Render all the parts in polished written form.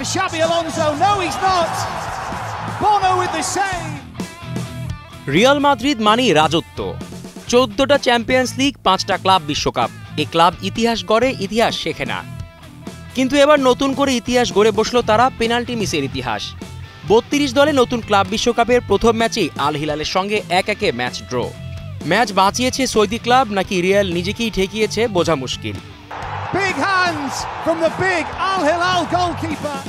Xabi Alonso, no he's not. Bono with the save. Real Madrid মানেই রাজত্ব। 14টা champions league, 5টা club বিশ্বকাপ। এই ক্লাব ইতিহাস গড়ে, ইতিহাস শেখে না। কিন্তু এবার নতুন করে ইতিহাস গড়ে বসলো তারা, পেনাল্টি মিসের ইতিহাস। 32 দলে নতুন ক্লাব বিশ্বকাপের প্রথম ম্যাচেই আল হিলালের সঙ্গে 1-1 ম্যাচ ড্র। ম্যাচ বাঁচিয়েছে সৌদি ক্লাব নাকি রিয়াল নিজেকেই ঠেকিয়েছে বোঝা মুশকিল। Big hands from the big Al Hilal goalkeeper.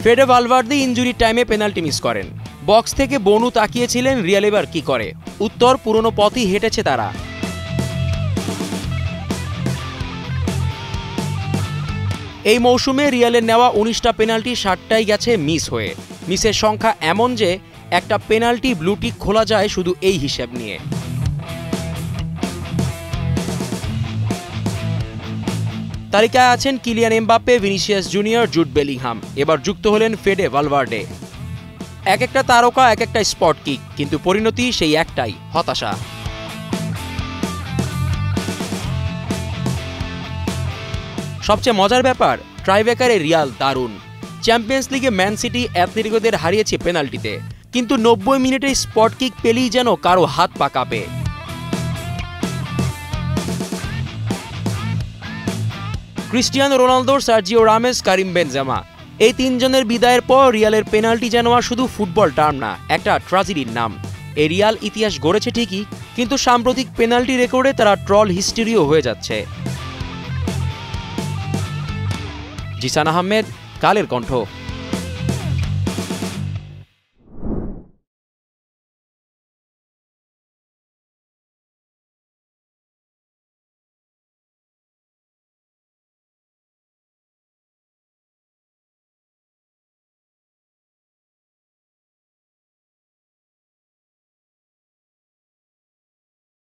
Fede Valverde injury time penalty miss করেন। বক্স থেকে বনু তাকিয়েছিলেন রিয়াল এবার কি করে। উত্তর, পুরনো পথই হেঁটেছে তারা। এই মৌসুমে রিয়ালের নেওয়া 19টা পেনাল্টি 60টাই গেছে মিস হয়ে। মিসের সংখ্যা এমন যে একটা পেনাল্টি ব্লুটিক খোলা যায় শুধু এই হিসেব নিয়ে। তালিকায় আছেন Kylian Mbappe, Vinicius junior, Jude Bellingham. এবার যুক্ত হলেন ফেডে ভালভার্দে। এক একটা তারকা, এক একটা স্পট কিক, কিন্তু পরিণতি সেই একটাই, হতাশা। সবচেয়ে মজার ব্যাপার, ট্রাইব্রেকারে রিয়াল দারুণ। চ্যাম্পিয়ন্স লিগে ম্যান সিটি অ্যাথলেটিকোদের হারিয়েছে পেনাল্টিতে, কিন্তু 90 মিনিটে স্পট কিক পেলেই যেন কারো হাত পা কাঁপে। ক্রিস্টিয়ানো রোনালদো, সার্জিও রামেস, কারিম বেনজেমা, এই তিনজনের বিদায়ের পর রিয়ালের পেনাল্টি যেন আর শুধু ফুটবল টার্ম না, একটা ট্র্যাজেডির নাম। এই রিয়াল ইতিহাস গড়েছে ঠিকই, কিন্তু সাম্প্রতিক পেনাল্টি রেকর্ডে তারা ট্রল হিস্টেরিও হয়ে যাচ্ছে। জিসান আহমেদ, কালের কণ্ঠ।